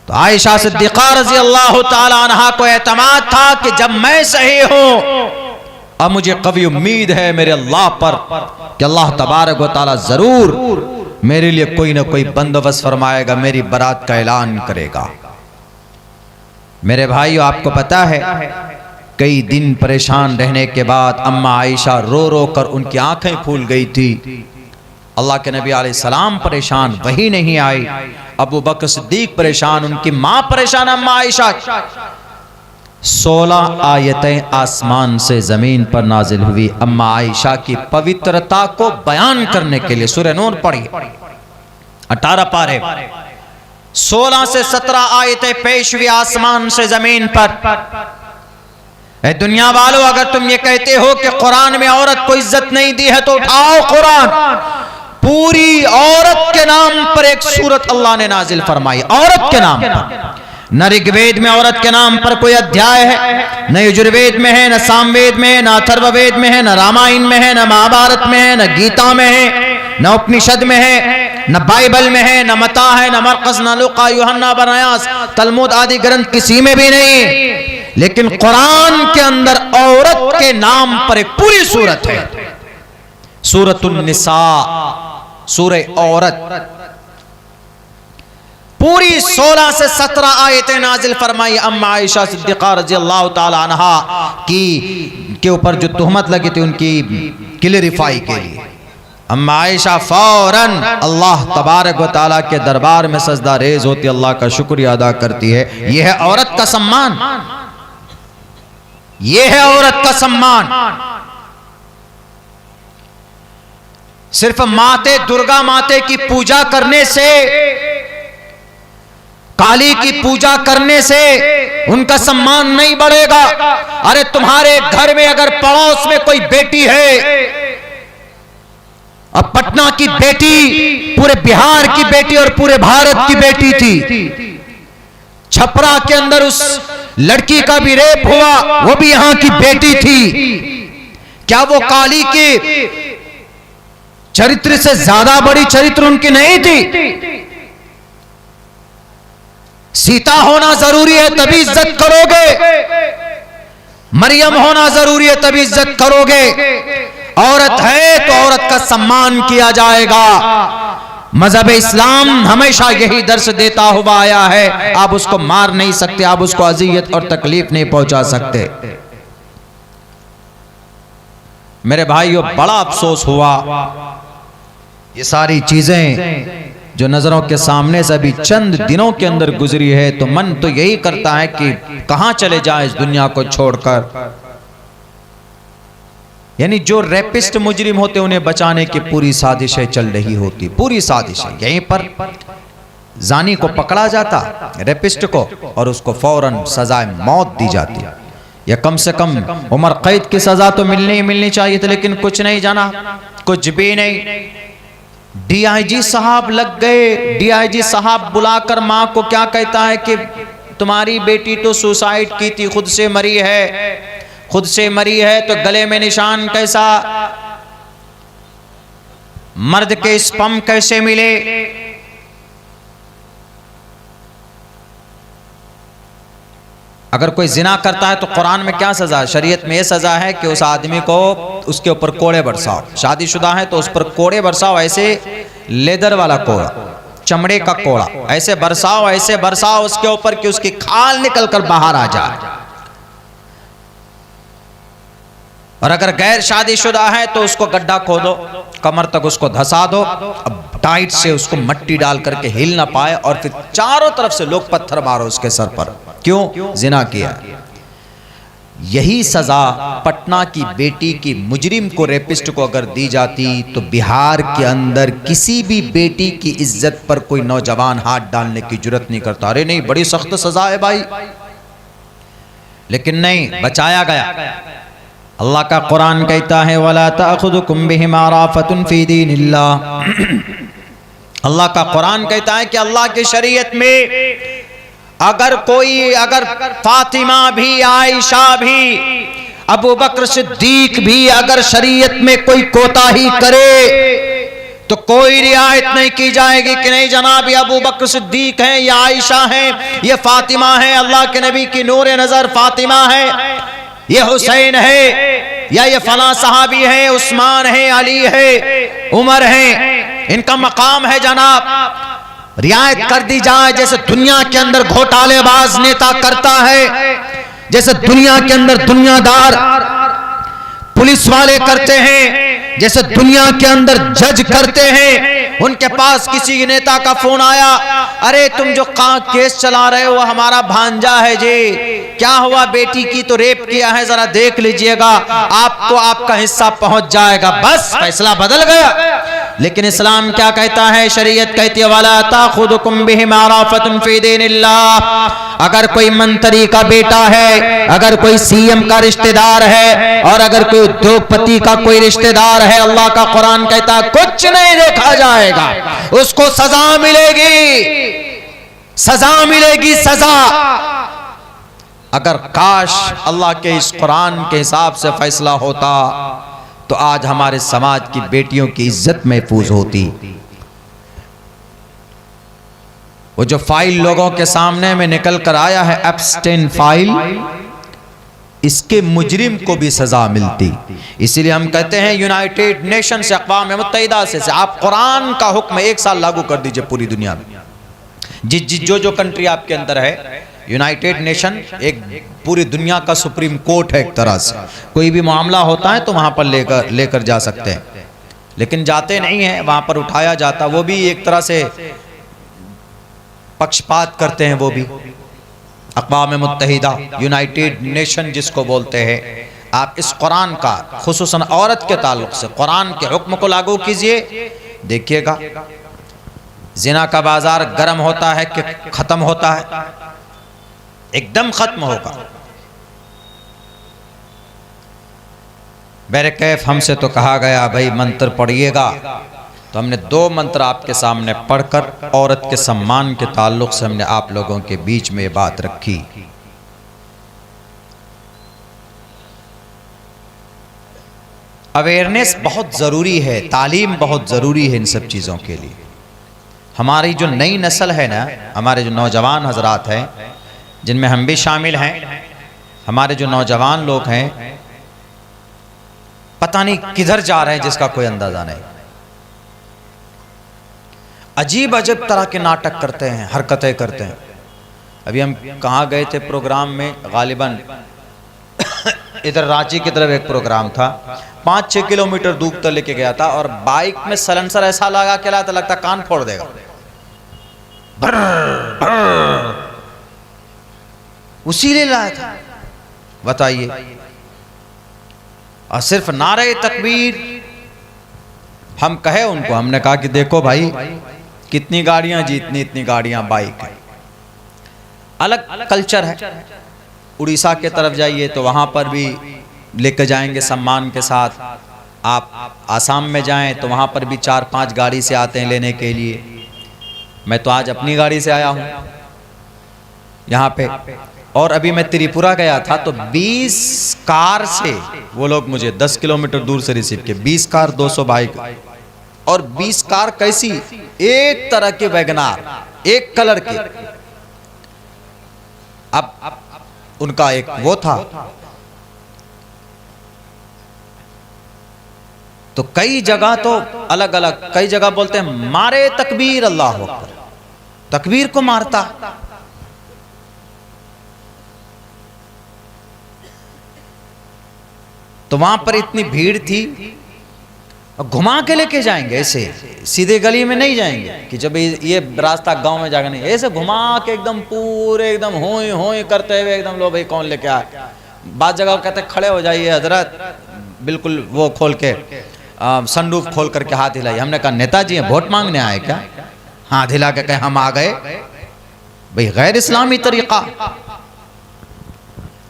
तो आयशा सिद्दीक़ा रज़ी अल्लाह ताला अन्हा को एतमाद था कि जब मैं सही हूं, अब मुझे कभी उम्मीद है मेरे अल्लाह पर कि अल्लाह तबारक व तआला जरूर मेरे लिए कोई ना कोई बंदोबस्त फरमाएगा, मेरी बरात का ऐलान करेगा। मेरे भाइयों, आपको पता है कई दिन परेशान रहने के बाद अम्मा आयशा रो रो कर उनकी आंखें फूल गई थी। अल्लाह के नबी अलैहिस्सलाम परेशान, वही नहीं आई। अबू बकर सिद्दीक परेशान, उनकी मां परेशान अम्मा आयशा। 16 आयतें आसमान से जमीन पर नाजिल हुई अम्मा आयशा की पवित्रता को बयान करने के लिए। सूरह नूर पढ़िए, 18 पारे, 16 से 17 आयतें पेश हुई आसमान से जमीन पर। ए दुनिया वालों, अगर तुम ये कहते हो कि कुरान में औरत को इज्जत नहीं दी है तो उठाओ कुरान, पूरी औरत के नाम पर एक सूरत अल्लाह ने नाजिल फरमाई, औरत के नाम पर। न ऋग्वेद में औरत के नाम पर कोई अध्याय है, न यजुर्वेद में है, न सामवेद में है, न अथर्ववेद में है, न रामायण में है, न महाभारत में है, न गीता में है, न उपनिषद में है, न बाइबल में है, न मता है, न मरकज, न लूका, यूहन्ना, बरयास, तलमुद आदि ग्रंथ किसी में भी नहीं। लेकिन कुरान के अंदर औरत के नाम पर एक पूरी सूरत है, सूरतुन निसा, सूरह औरत। पूरी 16 से 17 आयतें नाजिल फरमाई अम्मा आयशा सिद्दीक़ा रज़ियल्लाहु ताला अन्हा की के ऊपर जो तुहमत लगी थी उनकी क्लियरिफाई के लिए। अम्मा आयशा फौरन अल्लाह तबारक व तआला के दरबार में सजदा रेज होती, अल्लाह का शुक्रिया अदा करती है। यह है औरत का सम्मान, यह है औरत का सम्मान। सिर्फ माते दुर्गा माते की पूजा करने से, काली की पूजा करने से उनका सम्मान नहीं बढ़ेगा। अरे तुम्हारे घर में अगर पड़ोस में कोई बेटी है, अब पटना की बेटी पूरे बिहार की बेटी और पूरे भारत की बेटी थी, छपरा के अंदर उस लड़की का भी रेप हुआ, वो भी यहां की बेटी थी। क्या वो काली के चरित्र से ज्यादा बड़ी चरित्र उनकी नहीं थी? सीता होना जरूरी है तभी इज्जत करोगे, मरियम होना जरूरी है तभी इज्जत करोगे। औरत है तो औरत का सम्मान किया जाएगा। मजहब इस्लाम हमेशा यही दर्श देता हुआ आया है। आप उसको मार नहीं सकते, आप उसको अजियत और तकलीफ नहीं पहुंचा सकते। मेरे भाइयों, बड़ा अफसोस हुआ, ये सारी चीजें जो नजरों के सामने से अभी चंद दिनों के अंदर गुजरी है, तो मन तो यही करता है कि कहां चले जाए इस दुनिया को छोड़कर। यानी जो रेपिस्ट मुजरिम होते उन्हें बचाने की पूरी साजिशें चल रही होती, पूरी साजिशें। यहीं पर जानी को पकड़ा जाता, रेपिस्ट को, और उसको फौरन सजाए मौत दी जाती, या कम से कम उम्र कैद की सजा तो मिलनी ही मिलनी चाहिए थी। लेकिन कुछ नहीं जाना, कुछ भी नहीं। डीआईजी साहब लग गए। डीआईजी साहब बुलाकर मां को क्या कहता है कि तुम्हारी बेटी तो सुसाइड की थी, खुद से मरी है, खुद से मरी है। तो गले में निशान कैसा, मर्द के स्पर्म कैसे मिले? अगर कोई जिना करता है तो कुरान में क्या सजा है? शरीयत में यह सजा है कि उस आदमी को उसके ऊपर कोड़े बरसाओ। शादीशुदा है तो उस पर कोड़े बरसाओ, ऐसे लेदर वाला कोड़ा, चमड़े का कोड़ा, ऐसे बरसाओ उसके ऊपर कि उसकी खाल निकल कर बाहर आ जाए। और अगर गैर शादीशुदा है तो उसको गड्ढा खोदो, कमर तक उसको धंसा दो, अब टाइट से उसको मट्टी डाल करके हिल ना पाए, और फिर चारों तरफ से लोग पत्थर मारो उसके सर पर। क्यों? जिना किया। यही सजा पटना की बेटी की मुजरिम को, रेपिस्ट को अगर दी जाती तो बिहार के अंदर किसी भी बेटी की इज्जत पर कोई नौजवान हाथ डालने की जुर्रत नहीं करता। अरे नहीं, बड़ी सख्त सजा है भाई। लेकिन नहीं, बचाया गया। अल्लाह का कुरान कहता है वला ताखुदुकुम बिहिमा राफतुन फी दीनिल्लाह। अल्लाह का कुरान कहता है कि अल्लाह की शरीयत में अगर फातिमा भी, आयशा भी, अबू बकर सिद्दीक भी अगर शरीयत में कोई कोताही करे तो कोई रियायत नहीं की जाएगी कि नहीं जनाब ये अबू बकर सिद्दीक हैं, ये आयशा हैं, ये फातिमा है, अल्लाह के नबी की नूर नजर फातिमा है, ये हुसैन है, या ये फला सहाबी है, उस्मान है, अली है, उमर है, इनका मकाम है जनाब। रियायत कर दी जाए, जैसे दुनिया के अंदर घोटालेबाज नेता करता है, जैसे दुनिया के अंदर दुनियादार पुलिस वाले करते हैं, जैसे दुनिया के अंदर जज करते हैं। उनके पास किसी नेता का फोन आया, अरे तुम जो केस चला रहे हो हमारा भांजा है जी, क्या हुआ, बेटी की तो रेप किया है, जरा देख लीजिएगा, आपको आपका हिस्सा पहुंच जाएगा, बस फैसला बदल गया। लेकिन इस्लाम क्या कहता है, शरीयत कहती है वाला ताखुदुकुम बिहिमा राफतुन फी दीनिल्लाह। अगर कोई मंत्री का बेटा है, अगर कोई सीएम का रिश्तेदार है, और अगर कोई उद्योगपति का कोई रिश्तेदार है, अल्लाह का कुरान कहता है कुछ नहीं देखा जाएगा, उसको सजा मिलेगी, सजा मिलेगी, सजा। अगर काश अल्लाह के इस कुरान के हिसाब से फैसला होता तो आज हमारे समाज की बेटियों की इज्जत महफूज होती। वो जो फाइल लोगों के सामने में निकल कर आया है, एप्स्टेन फाइल, इसके मुजरिम को भी सजा मिलती। इसीलिए हम कहते हैं यूनाइटेड नेशन से, अक़वाम मुत्तहिदा से आप कुरान का हुक्म 1 साल लागू कर दीजिए पूरी दुनिया में। जो कंट्री आपके अंदर है, यूनाइटेड नेशन एक पूरी दुनिया का सुप्रीम कोर्ट है एक तरह से। कोई भी मामला होता है तो वहां पर लेकर जा सकते हैं, लेकिन जाते नहीं हैं, वहां पर उठाया जाता, वो भी एक तरह से पक्षपात करते हैं। वो भी अक़वाम मुत्तहिदा, यूनाइटेड नेशन जिसको बोलते हैं, आप इस कुरान का खुसूसन औरत के ताल्लुक से कुरान के हुक्म को लागू कीजिए, देखिएगा जिना का बाजार गर्म होता है कि खत्म होता है, एकदम खत्म होगा। बैरकैफ हमसे तो कहा गया भाई मंत्र पढ़िएगा, तो हमने 2 मंत्र आपके सामने पढ़कर औरत के सम्मान के ताल्लुक से हमने आप लोगों के बीच में ये बात रखी। अवेयरनेस बहुत ज़रूरी है, तालीम बहुत ज़रूरी है इन सब चीज़ों के लिए। हमारी जो नई नस्ल है ना, हमारे जो नौजवान हजरात हैं, जिनमें हम भी शामिल हैं, हमारे जो नौजवान लोग हैं, पता नहीं किधर जा रहे हैं जिसका कोई अंदाजा नहीं। अजीब अजीब तरह के नाटक करते हैं, हरकतें करते हैं। अभी हम कहाँ गए थे प्रोग्राम में, गालिबन इधर रांची की तरफ एक प्रोग्राम था, 5-6 किलोमीटर दूर तक लेके गया था, और बाइक में सलेंसर ऐसा लगा के लाया था लगता कान फोड़ देगा, उसी ले लाया था, बताइए। और सिर्फ नारे तकबीर। हम कहे उनको, हमने कहा कि देखो भाई कितनी गाड़ियां जी, इतनी गाड़ियां बाइक है, अलग कल्चर है। उड़ीसा के तरफ जाइए तो वहां पर भी लेकर जाएंगे सम्मान के साथ। आप आसाम में जाएं तो वहां पर भी 4-5 गाड़ी से आते हैं लेने के लिए। मैं तो आज अपनी गाड़ी से आया हूं यहाँ पे, और अभी मैं त्रिपुरा गया था तो 20 कार से वो लोग मुझे 10 किलोमीटर दूर से रिसीव किए। 20 कार, 200 बाइक, और 20 कार कैसी, एक तरह के वैगनार, एक कलर के। अब उनका एक वो था, तो कई जगह तो अलग अलग, कई जगह बोलते हैं मारे तकबीर, अल्लाह अकबर, तकबीर को मारता। तो वहां पर इतनी भीड़ थी, घुमा के लेके जाएंगे, ऐसे सीधे गली में नहीं जाएंगे कि जब ये रास्ता गांव में जाकर नहीं, ऐसे घुमा के एकदम पूरे एकदम होई होई करते हुए एकदम, लो भाई कौन लेके आए। बाद जगह कहते खड़े हो जाइए हजरत, बिल्कुल वो खोल के सनरूफ खोल करके हाथ हिलाई। हमने कहा नेताजी वोट मांगने आए क्या? हाथ हिला के कहे हम आ गए। भाई गैर इस्लामी तरीका।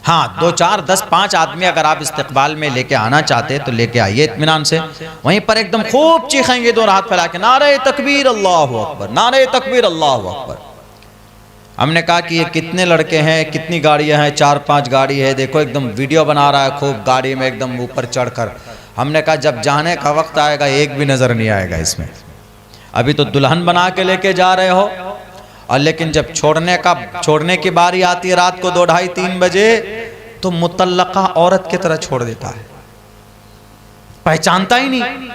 हाँ, 2, 4, 10, 5 आदमी अगर आप इस्तकबाल में लेके आना चाहते हैं तो लेके आइए इत्मीनान से। वहीं पर एकदम खूब चीखेंगे, दोनों हाथ फैला के नारे तकबीर अल्लाहु अकबर, नारे तकबीर अल्लाहु अकबर। हमने कहा कि ये कितने लड़के हैं, कितनी गाड़ियां हैं, 4-5 गाड़ी है, देखो एकदम वीडियो बना रहा है खूब गाड़ी में एकदम ऊपर चढ़कर। हमने कहा जब जाने का वक्त आएगा एक भी नजर नहीं आएगा इसमें। अभी तो दुल्हन बना के लेके जा रहे हो, और लेकिन जब छोड़ने की बारी आती है रात को 2, 2:30, 3 बजे, तो मुतल्लका औरत की तरह छोड़ देता है, पहचानता ही नहीं।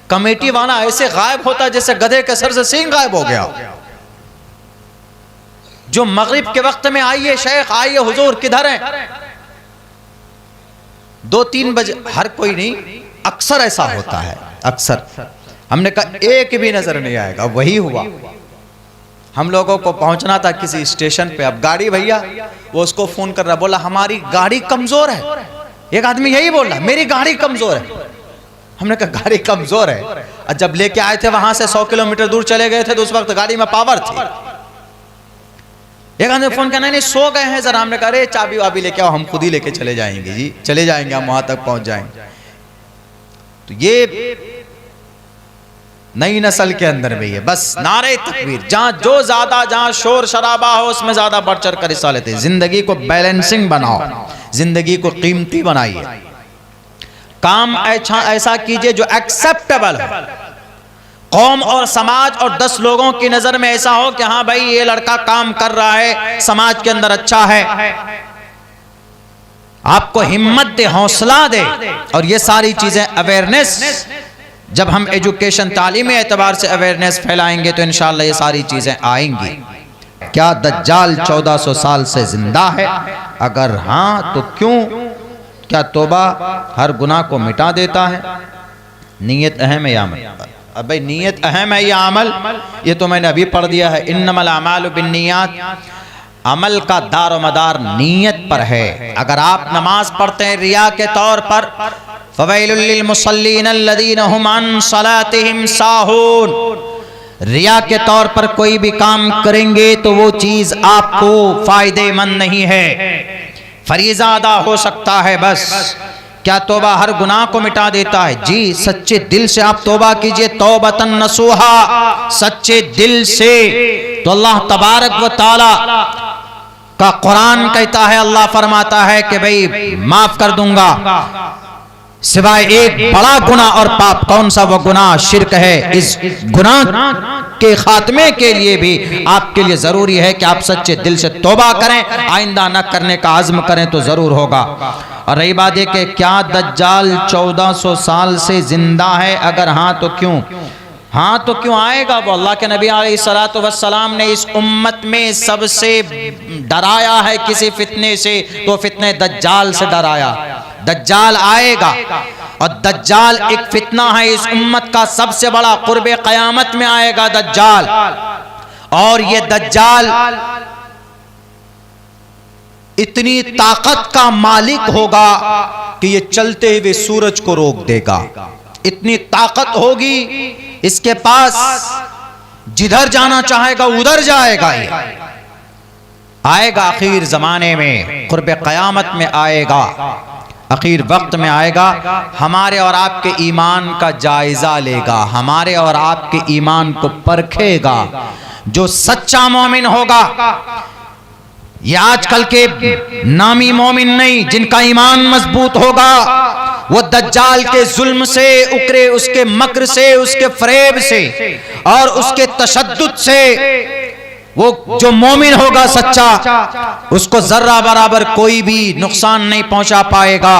कमेटी वाला ऐसे गायब होता है जैसे गधे के सर से सींग गायब हो गया। जो मगरिब के वक्त में आइए शेख आइए हुजूर किधर हैं, 2-3 बजे, हर कोई नहीं, अक्सर ऐसा होता है, अक्सर। हमने कहा एक भी नजर नहीं आएगा, वही हुआ। हम लोगों को पहुंचना था किसी स्टेशन पे, अब गाड़ी भैया, वो उसको फोन कर रहा, बोला हमारी गाड़ी कमजोर है। एक आदमी यही बोल रहा मेरी गाड़ी कमजोर है। हमने कहा गाड़ी कमजोर है, और जब लेके आए थे वहां से 100 किलोमीटर दूर चले गए थे तो उस वक्त गाड़ी में पावर थी। एक आदमी फोन करना, नहीं सो गए हैं जरा। हमने कहा अरे चाबी वाबी लेके आओ, हम खुद ही लेके चले जाएंगे जी, चले जाएंगे, हम वहां तक पहुंच जाएंगे। तो ये नई नस्ल के अंदर में ये बस नारे तकबीर, जहां जो ज्यादा, जहां शोर शराबा हो उसमें ज्यादा बढ़ चढ़ कर हिस्सा लेते हैं। जिंदगी को बैलेंसिंग बनाओ, जिंदगी को कीमती बनाइए, काम ऐसा कीजिए जो एक्सेप्टेबल हो, कौम और समाज और 10 लोगों की नजर में ऐसा हो कि हाँ भाई ये लड़का काम कर रहा है, समाज के अंदर अच्छा है, आपको हिम्मत दे, हौसला दे। और ये सारी चीजें अवेयरनेस, जब हम एजुकेशन तालीमी एतबार से अवेयरनेस फैलाएंगे तो इंशाअल्लाह ये सारी चीजें आएंगी। क्या दज्जाल 1400 साल से जिंदा है? अगर हाँ तो क्यों? क्या तौबा हर गुनाह को मिटा देता है? नीयत अहम है या अमल? अब भाई नीयत अहम है या अमल, ये तो मैंने अभी पढ़ दिया है। इन्नमल अमालु बिन्नियात, अमल का दारो मदार नीयत पर है। अगर आप नमाज पढ़ते हैं रिया के तौर पर, फवैलुल लिल मुसल्लीन अल्लज़ीना हुम अन सलातिहिम साहून, रिया के तौर पर कोई भी काम करेंगे तो वो चीज आपको फायदेमंद नहीं है। फरीज़ा अदा हो सकता है बस। क्या तौबा हर गुनाह को मिटा देता है? जी, सच्चे दिल से आप तौबा कीजिए, तौबतन नसूहा, सच्चे दिल से। तो अल्लाह तबारक व तआला का कुरान कहता है, अल्लाह फरमाता है कि भाई माफ कर दूंगा सिवाय एक बड़ा गुनाह और पाप। कौन सा वो गुनाह? शिर्क है। इस गुनाह के खात्मे के लिए भी आपके लिए जरूरी है कि आप सच्चे दिल से तौबा करें, आइंदा न करने का अज़्म करें तो जरूर होगा। और रही बात है कि क्या दज्जाल 1400 साल से जिंदा है? अगर हाँ तो क्यों? हाँ तो क्यों आएगा वो? अल्लाह के नबी अलैहिस्सलातु वस्सलाम ने इस उम्मत में सबसे डराया है किसी फितने से तो फितने दज्जाल से डराया। दज्जाल आएगा और दज्जाल एक फितना है इस उम्मत का सबसे बड़ा, कुर्बे क़यामत में आएगा दज्जाल। और ये दज्जाल इतनी ताकत का मालिक होगा कि ये चलते हुए सूरज को रोक देगा। इतनी ताकत होगी इसके पास, जिधर जाना चाहेगा उधर जाएगा। ये आएगा आखिर जमाने में, कुर्बे क़यामत में आएगा, आखिर वक्त में आएगा। हमारे और आपके ईमान का जायजा लेगा, हमारे और आपके ईमान को परखेगा। जो सच्चा मोमिन होगा, ये आजकल के नामी मोमिन नहीं, जिनका ईमान मजबूत होगा, वो दज्जाल के जुल्म से उकरे, उसके मक्र से, उसके फरेब से और उसके तशद्दुद से, वो जो मोमिन होगा सच्चा, उसको जर्रा बराबर कोई भी नुकसान नहीं पहुंचा पाएगा।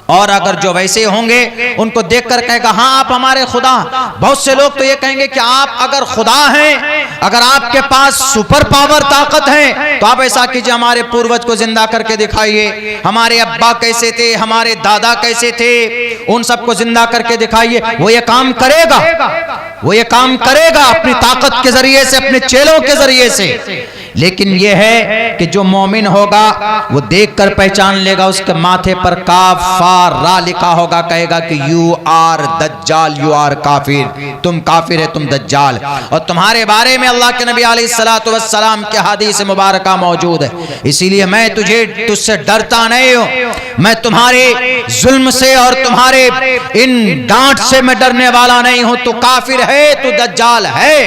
और अगर जो वैसे होंगे उनको देखकर कहेगा हाँ आप हमारे खुदा। बहुत से लोग तो ये कहेंगे कि आप अगर खुदा हैं, अगर आपके पास सुपर पावर ताकत है तो आप ऐसा कीजिए, हमारे पूर्वज को जिंदा करके दिखाइए, हमारे अब्बा कैसे थे, हमारे दादा कैसे थे, उन सबको जिंदा करके दिखाइए। वो ये काम करेगा, वो ये काम करेगा अपनी ताकत के जरिए से, अपने चेलों के जरिए से। लेकिन यह है कि जो मोमिन होगा वो देखकर पहचान लेगा, उसके माथे पर काफ फा रा लिखा होगा, कहेगा कि यू आर दज्जाल, यू आर काफिर, तुम काफिर है, तुम दज्जाल। और तुम्हारे बारे में अल्लाह के नबी अलैहिस्सलातु वस्सलाम के हदीस मुबारका मौजूद है। इसीलिए मैं तुझसे डरता नहीं हूँ, मैं तुम्हारे जुल्म से और तुम्हारे इन डांट से मैं डरने वाला नहीं हूँ। तू काफिर है, तू दज्जाल है,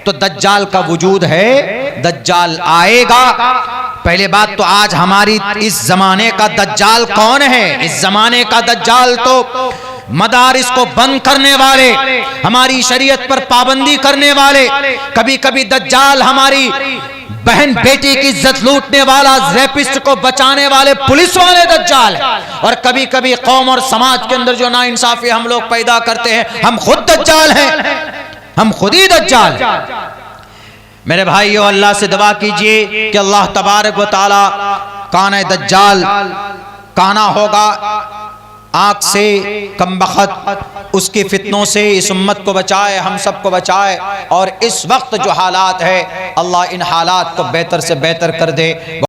तो दज्जाल का वजूद है, दज्जाल आएगा। पहले बात तो आज हमारी इस जमाने का दज्जाल कौन है? इस जमाने का दज्जाल तो मदारिस को बंद करने वाले, हमारी शरीयत पर पाबंदी करने वाले, कभी कभी दज्जाल हमारी बहन बेटी की इज्जत लूटने वाला, रेपिस्ट को बचाने वाले पुलिस वाले दज्जाल है। और कभी कभी कौम और समाज के अंदर जो नाइंसाफी हम लोग पैदा करते हैं, हम खुद दज्जाल हैं, हम खुद ही दज्जाल। मेरे भाइयों, अल्लाह से दुआ कीजिए कि अल्लाह तबारक व तआला काना दज्जाल काना होगा, आँख से कमबख्त, उसके फितनों से इस उम्मत को बचाए, हम सब को बचाए। और इस वक्त जो हालात है, अल्लाह इन हालात को बेहतर से बेहतर कर दे।